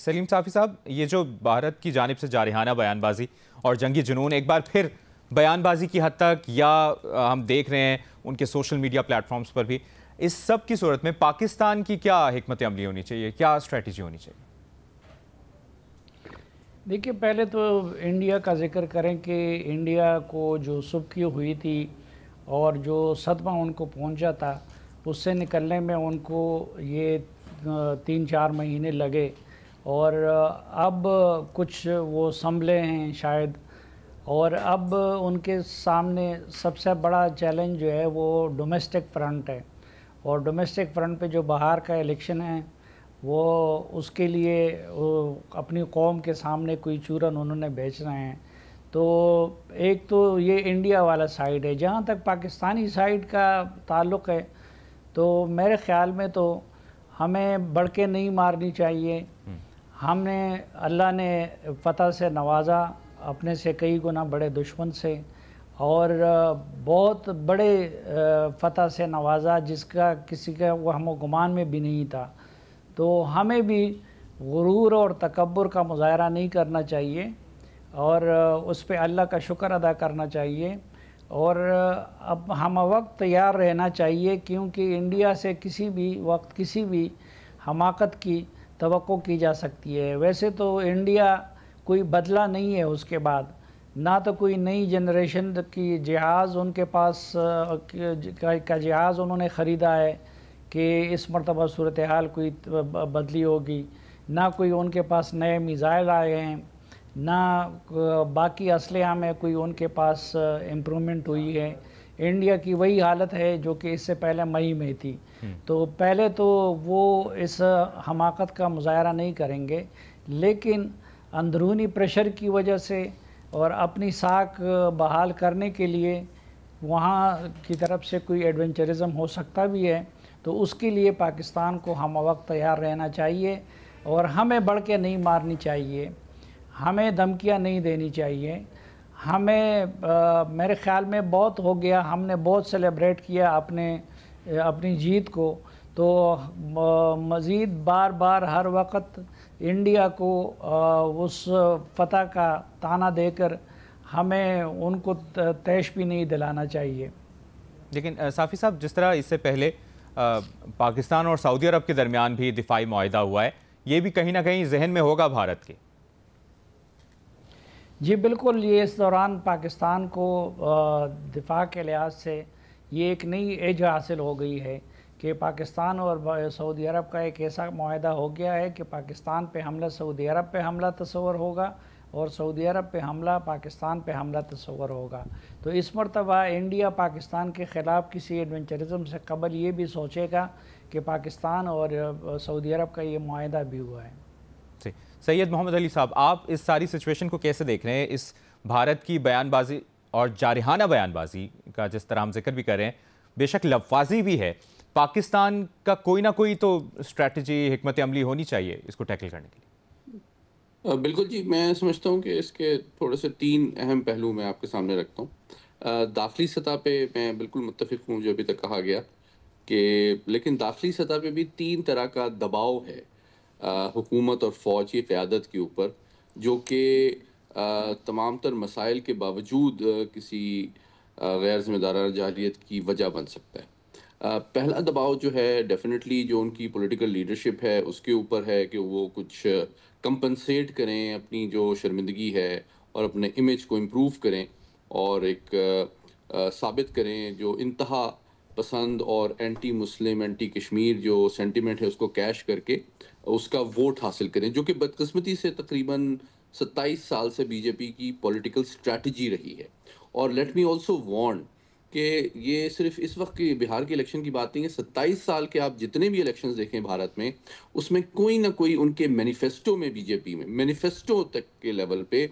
सलीम साफ़ी साहब, ये जो भारत की जानिब से जारहाना बयानबाजी और जंगी जुनून एक बार फिर बयानबाजी की हद तक, या हम देख रहे हैं उनके सोशल मीडिया प्लेटफॉर्म्स पर भी, इस सब की सूरत में पाकिस्तान की क्या हिकमत अमली होनी चाहिए, क्या स्ट्रेटजी होनी चाहिए? देखिए, पहले तो इंडिया का जिक्र करें कि इंडिया को जो सुबकी हुई थी और जो सदमा उनको पहुंचा था, उससे निकलने में उनको ये 3-4 महीने लगे और अब कुछ वो संभले हैं शायद। और अब उनके सामने सबसे बड़ा चैलेंज जो है वो डोमेस्टिक फ्रंट है, और डोमेस्टिक फ्रंट पे जो बाहर का इलेक्शन है वो उसके लिए वो अपनी कौम के सामने कोई चूरन उन्होंने बेच रहे हैं। तो एक तो ये इंडिया वाला साइड है। जहाँ तक पाकिस्तानी साइड का ताल्लुक़ है, तो मेरे ख़्याल में तो हमें बढ़ के नहीं मारनी चाहिए। हमने अल्लाह ने फ़तह से नवाजा, अपने से कई गुना बड़े दुश्मन से, और बहुत बड़े फ़तह से नवाजा जिसका किसी का वहम गुमान में भी नहीं था। तो हमें भी गुरूर और तकब्बुर का मुज़ाहरा नहीं करना चाहिए और उस पे अल्लाह का शुक्र अदा करना चाहिए। और अब हम वक्त तैयार रहना चाहिए, क्योंकि इंडिया से किसी भी वक्त किसी भी हमाकत की तवक्को की जा सकती है। वैसे तो इंडिया कोई बदला नहीं है, उसके बाद ना तो कोई नई जनरेशन की जहाज़ उनके पास का जहाज़ उन्होंने ख़रीदा है कि इस मरतबा सूरत हाल कोई बदली होगी, ना कोई उनके पास नए मिज़ाइल आए हैं, ना बाकी असलहा में कोई उनके पास इम्प्रूवमेंट हुई है। इंडिया की वही हालत है जो कि इससे पहले मई में थी। तो पहले तो वो इस हमाकत का मुज़ाहरा नहीं करेंगे, लेकिन अंदरूनी प्रेशर की वजह से और अपनी साख बहाल करने के लिए वहाँ की तरफ से कोई एडवेंचरिज़म हो सकता भी है। तो उसके लिए पाकिस्तान को हम वक्त तैयार रहना चाहिए और हमें बढ़ के नहीं मारनी चाहिए, हमें धमकियाँ नहीं देनी चाहिए। हमें मेरे ख़्याल में बहुत हो गया, हमने बहुत सेलिब्रेट किया अपनी जीत को। तो मज़ीद बार बार हर वक्त इंडिया को उस फ़तह का ताना देकर हमें उनको तैश भी नहीं दिलाना चाहिए। लेकिन साफ़ी साहब, जिस तरह इससे पहले पाकिस्तान और सऊदी अरब के दरमियान भी दिफाई मुआहिदा हुआ है, ये भी कहीं ना कहीं जहन में होगा भारत के। जी बिल्कुल, ये इस दौरान पाकिस्तान को दिफा के लिहाज से ये एक नई एज हासिल हो गई है कि पाकिस्तान और सऊदी अरब का एक ऐसा मुआहिदा हो गया है कि पाकिस्तान पे हमला सऊदी अरब पे हमला तस्वर होगा और सऊदी अरब पे हमला पाकिस्तान पे हमला तस्वर होगा। तो इस मरतबा इंडिया पाकिस्तान के ख़िलाफ़ किसी एडवेंचरिज़म से कबल ये भी सोचेगा कि पाकिस्तान और सऊदी अरब का ये मुआहिदा भी हुआ है। सैयद मोहम्मद अली साहब, आप इस सारी सिचुएशन को कैसे देख रहे हैं? इस भारत की बयानबाजी और जारहाना बयानबाजी का जिस तरह हम जिक्र भी कर रहे हैं, बेशक लफाजी भी है, पाकिस्तान का कोई ना कोई तो स्ट्रैटेजी, हिकमत अमली होनी चाहिए इसको टैकल करने के लिए। बिल्कुल जी, मैं समझता हूँ कि इसके थोड़े से 3 अहम पहलू मैं आपके सामने रखता हूँ। दाखिली सतह पे मैं बिल्कुल मुत्तफ़िक हूँ जो अभी तक कहा गया कि, लेकिन दाखिली सतह पे भी 3 तरह का दबाव है हुकूमत और फ़ौज की क़यादत के ऊपर, जो कि तमाम तर मसाइल के बावजूद किसी गैर ज़िम्मेदाराना जारहियत की वजह बन सकता है। पहला दबाव जो है डेफ़िनेटली जो उनकी पॉलिटिकल लीडरशिप है उसके ऊपर है कि वो कुछ कंपनसेट करें अपनी जो शर्मिंदगी है और अपने इमेज को इम्प्रूव करें और एक साबित करें जो इंतहा पसंद और एंटी मुस्लिम, एंटी कश्मीर जो सेंटिमेंट है उसको कैश करके उसका वोट हासिल करें, जो कि बदकिस्मती से तकरीबन 27 साल से बीजेपी की पॉलिटिकल स्ट्रैटेजी रही है। और लेट मी आल्सो वार्न कि ये सिर्फ इस वक्त की बिहार के इलेक्शन की बात नहीं है। 27 साल के आप जितने भी इलेक्शंस देखें भारत में, उसमें कोई ना कोई उनके मैनिफेस्टो में, बीजेपी में मैनिफेस्टो तक के लेवल पे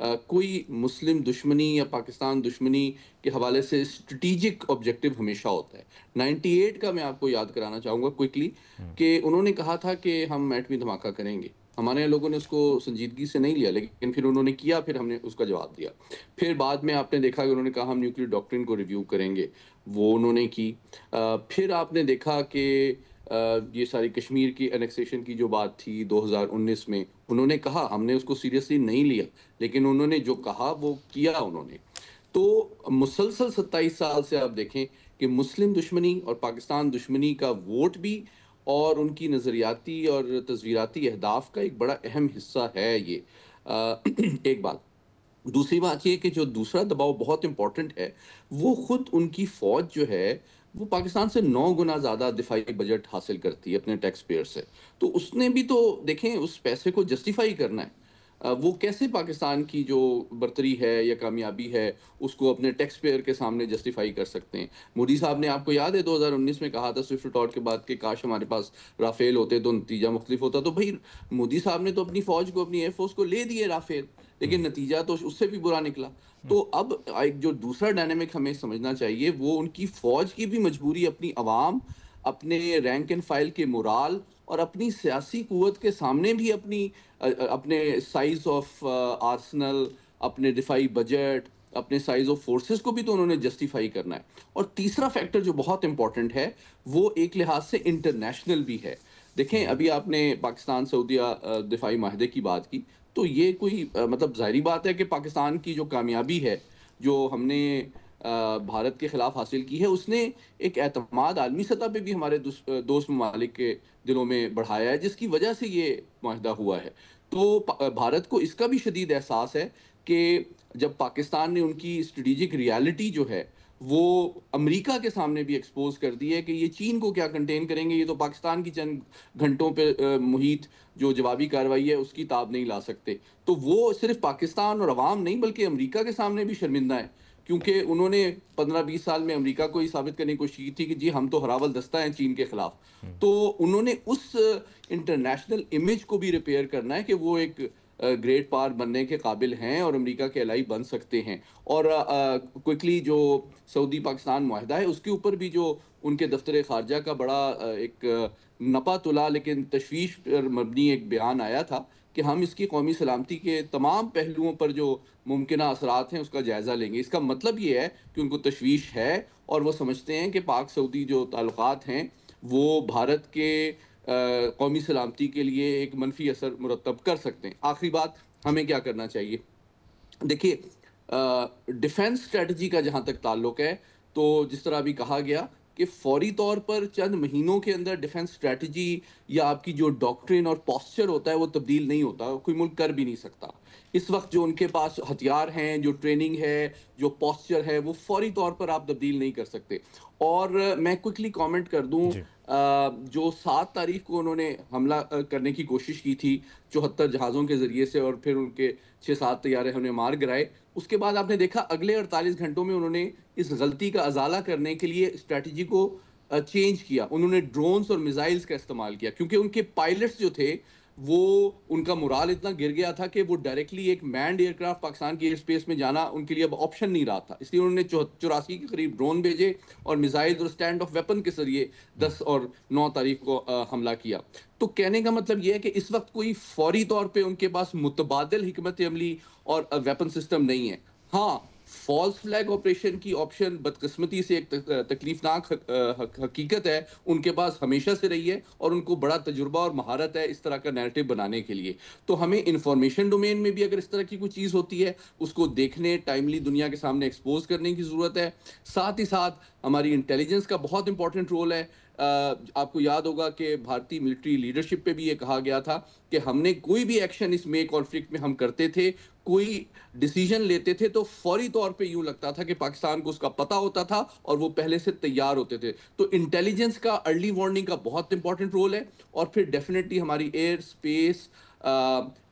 कोई मुस्लिम दुश्मनी या पाकिस्तान दुश्मनी के हवाले से स्ट्रेटेजिक ऑब्जेक्टिव हमेशा होता है। 98 का मैं आपको याद कराना चाहूँगा क्विकली कि उन्होंने कहा था कि हम एटमी धमाका करेंगे। हमारे यहाँ लोगों ने उसको संजीदगी से नहीं लिया, लेकिन फिर उन्होंने किया, फिर हमने उसका जवाब दिया। फिर बाद में आपने देखा कि उन्होंने कहा हम न्यूक्लियर डॉक्ट्रिन को रिव्यू करेंगे, वो उन्होंने की। फिर आपने देखा कि ये सारी कश्मीर की एनेक्सेशन की जो बात थी 2019 में, उन्होंने कहा, हमने उसको सीरियसली नहीं लिया, लेकिन उन्होंने जो कहा वो किया उन्होंने। तो मुसलसल 27 साल से आप देखें कि मुस्लिम दुश्मनी और पाकिस्तान दुश्मनी का वोट भी और उनकी नज़रियाती और तस्वीराती अहदाफ का एक बड़ा अहम हिस्सा है ये। एक बात। दूसरी बात ये कि जो दूसरा दबाव बहुत इंपॉर्टेंट है, वो खुद उनकी फ़ौज जो है वो पाकिस्तान से 9 गुना ज़्यादा दिफाई बजट हासिल करती है अपने टैक्स पेयर से। तो उसने भी तो देखें उस पैसे को जस्टिफाई करना है। वो कैसे पाकिस्तान की जो बर्तरी है या कामयाबी है उसको अपने टैक्स पेयर के सामने जस्टिफाई कर सकते हैं। मोदी साहब ने, आपको याद है 2019 में कहा था स्विफ्ट रिटॉर्ट के बाद कि काश हमारे पास राफेल होते तो नतीजा मुख्तलिफ होता। तो भाई मोदी साहब ने तो अपनी फौज को, अपनी एयरफोर्स को ले दिए राफेल, लेकिन नतीजा तो उससे भी बुरा निकला। तो अब एक जो दूसरा डायनेमिक हमें समझना चाहिए वो उनकी फौज की भी मजबूरी, अपनी अवाम, अपने रैंक एंड फाइल के मोराल और अपनी सियासी कुव्वत के सामने भी अपने साइज ऑफ आर्सनल, अपने दिफाई बजट, अपने साइज ऑफ फोर्सेस को भी तो उन्होंने जस्टिफाई करना है। और तीसरा फैक्टर जो बहुत इंपॉर्टेंट है वो एक लिहाज से इंटरनेशनल भी है। देखें, अभी आपने पाकिस्तान सऊदीया दिफाई माहदे की बात की, तो ये कोई मतलब ज़ाहिरी बात है कि पाकिस्तान की जो कामयाबी है, जो हमने भारत के ख़िलाफ़ हासिल की है, उसने एक एतमाद आलमी सतह पे भी हमारे दोस्त ममालिक के दिलों में बढ़ाया है, जिसकी वजह से ये माहिदा हुआ है। तो भारत को इसका भी शदीद एहसास है कि जब पाकिस्तान ने उनकी स्ट्रेटेजिक रियलिटी जो है वो अमेरिका के सामने भी एक्सपोज कर दी है कि ये चीन को क्या कंटेन करेंगे, ये तो पाकिस्तान की चंद घंटों पे मुहित जो जवाबी कार्रवाई है उसकी ताब नहीं ला सकते। तो वो सिर्फ पाकिस्तान और अवाम नहीं बल्कि अमेरिका के सामने भी शर्मिंदा है, क्योंकि उन्होंने 15-20 साल में अमेरिका को ही साबित करने की कोशिश की थी कि जी हम तो हरावल दस्ता हैं चीन के खिलाफ। तो उन्होंने उस इंटरनेशनल इमेज को भी रिपेयर करना है कि वो एक ग्रेट पावर बनने के काबिल हैं और अमेरिका के एलाई बन सकते हैं। और क्विकली जो सऊदी पाकिस्तान मुआहदा है उसके ऊपर भी जो उनके दफ्तर खारजा का बड़ा एक नपा तुला लेकिन तशवीश पर मबनी एक बयान आया था कि हम इसकी कौमी सलामती के तमाम पहलुओं पर जो मुमकिना असरात हैं उसका जायज़ा लेंगे। इसका मतलब ये है कि उनको तशवीश है और वो समझते हैं कि पाक सऊदी जो ताल्लुकात हैं वो भारत के कौमी सलामती के लिए एक मनफी असर मुरतब कर सकते हैं। आखिरी बात, हमें क्या करना चाहिए? देखिए, डिफेंस स्ट्रेटजी का जहाँ तक ताल्लुक है, तो जिस तरह अभी कहा गया कि फौरी तौर पर चंद महीनों के अंदर डिफेंस स्ट्रेटजी या आपकी जो डॉक्ट्रिन और पॉस्चर होता है वो तब्दील नहीं होता, कोई मुल्क कर भी नहीं सकता। इस वक्त जो उनके पास हथियार हैं, जो ट्रेनिंग है, जो पॉस्चर है, वो फौरी तौर पर आप तब्दील नहीं कर सकते। और मैं क्विकली कमेंट कर दूं, जो 7 तारीख को उन्होंने हमला करने की कोशिश की थी 74 जहाज़ों के ज़रिए से और फिर उनके 6-7 तैयारे हमने मार गिराए, उसके बाद आपने देखा अगले 48 घंटों में उन्होंने इस गलती का अजाला करने के लिए स्ट्रैटेजी को चेंज किया। उन्होंने ड्रोन्स और मिसाइल्स का इस्तेमाल किया क्योंकि उनके पायलट्स जो थे वो, उनका मोराल इतना गिर गया था कि वो डायरेक्टली एक मैन्ड एयरक्राफ्ट पाकिस्तान की एयर स्पेस में जाना उनके लिए अब ऑप्शन नहीं रहा था। इसलिए उन्होंने 84 के करीब ड्रोन भेजे और मिसाइल और स्टैंड ऑफ वेपन के जरिए 10 और 9 तारीख को हमला किया। तो कहने का मतलब यह है कि इस वक्त कोई फौरी तौर पे उनके पास मुतबादिल हिकमत अमली और वेपन सिस्टम नहीं है। हाँ, फॉल्स फ्लैग ऑपरेशन की ऑप्शन बदकिस्मती से एक तकलीफनाक हकीकत है, उनके पास हमेशा से रही है और उनको बड़ा तजुर्बा और महारत है इस तरह का नैरेटिव बनाने के लिए। तो हमें इंफॉर्मेशन डोमेन में भी अगर इस तरह की कोई चीज़ होती है उसको देखने, टाइमली दुनिया के सामने एक्सपोज करने की ज़रूरत है। साथ ही साथ हमारी इंटेलिजेंस का बहुत इंपॉर्टेंट रोल है। आपको याद होगा कि भारतीय मिलिट्री लीडरशिप पे भी ये कहा गया था कि हमने कोई भी एक्शन इस मे कॉन्फ्लिक्ट में हम करते थे, कोई डिसीजन लेते थे तो फौरी तौर पे यूं लगता था कि पाकिस्तान को उसका पता होता था और वो पहले से तैयार होते थे। तो इंटेलिजेंस का, अर्ली वार्निंग का बहुत इंपॉर्टेंट रोल है। और फिर डेफिनेटली हमारी air space,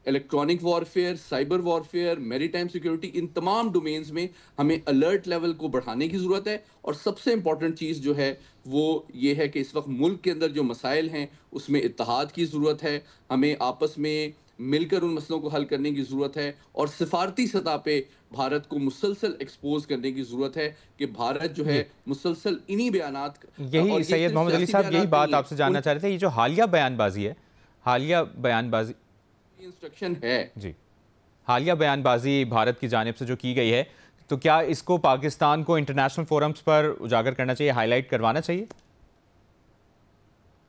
electronic warfare, cyber warfare, maritime security, इन तमाम डोमेन्स में हमें अलर्ट लेवल को बढ़ाने की ज़रूरत है। और सबसे इंपॉर्टेंट चीज़ जो है वो ये है कि इस वक्त मुल्क के अंदर जो मसाइल हैं उसमें इत्तेहाद की ज़रूरत है। हमें आपस में मिलकर उन मसलों को हल करने की ज़रूरत है और सिफारती सतह पे भारत को मुसलसल एक्सपोज करने की ज़रूरत है कि भारत जो है मुसलसल इन्हीं बयानात, यही सैयद मोहम्मद अली साहब यही बात आपसे जानना चाह रहे थे। ये जो हालिया बयानबाजी है, हालिया बयानबाजी इंस्ट्रक्शन है जी, हालिया बयानबाजी भारत की जानिब से जो की गई है, तो क्या इसको पाकिस्तान को इंटरनेशनल फोरम्स पर उजागर करना चाहिए, हाईलाइट करवाना चाहिए?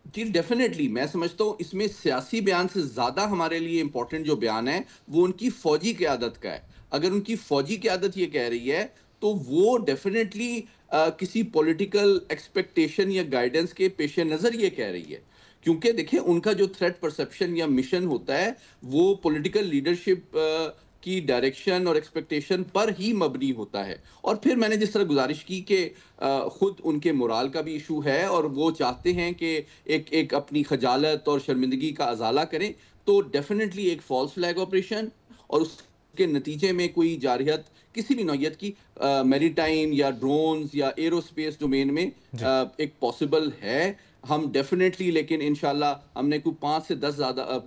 जी, डेफ़िनेटली मैं समझता हूँ इसमें सियासी बयान से ज़्यादा हमारे लिए इम्पोर्टेंट जो बयान है, वो उनकी फ़ौजी क़यादत का है। अगर उनकी फ़ौजी क़यादत ये कह रही है, तो वो डेफ़िनेटली किसी पॉलिटिकल एक्सपेक्टेशन या गाइडेंस के पेश नज़र ये कह रही है। क्योंकि देखिए उनका जो थ्रेट परसेप्शन या मिशन होता है, वो पॉलिटिकल लीडरशिप की डायरेक्शन और एक्सपेक्टेशन पर ही मबनी होता है। और फिर मैंने जिस तरह गुज़ारिश की कि खुद उनके मोराल का भी इश्यू है और वो चाहते हैं कि एक एक अपनी खजालत और शर्मिंदगी का अज़ाला करें, तो डेफ़िनेटली एक फ़ॉल्स फ्लैग ऑपरेशन और उसके नतीजे में कोई जारहियत किसी भी नौइयत की मैरीटाइम या ड्रोन्स या एरोस्पेस डोमेन में जी। एक पॉसिबल है। हम डेफ़िनेटली लेकिन इंशाल्लाह हमने कोई 5 से 10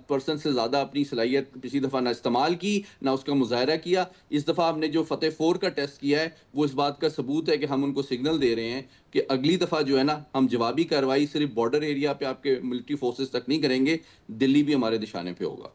परसेंट से ज़्यादा अपनी सलाहियत पिछली दफ़ा ना इस्तेमाल की, ना उसका मुज़ाहिरा किया। इस दफ़ा हमने जो फ़तेह 4 का टेस्ट किया है, वो इस बात का सबूत है कि हम उनको सिग्नल दे रहे हैं कि अगली दफ़ा जो है ना, हम जवाबी कार्रवाई सिर्फ़ बॉर्डर एरिया पे आपके मिलिट्री फ़ोर्सेस तक नहीं करेंगे, दिल्ली भी हमारे निशाने पे होगा।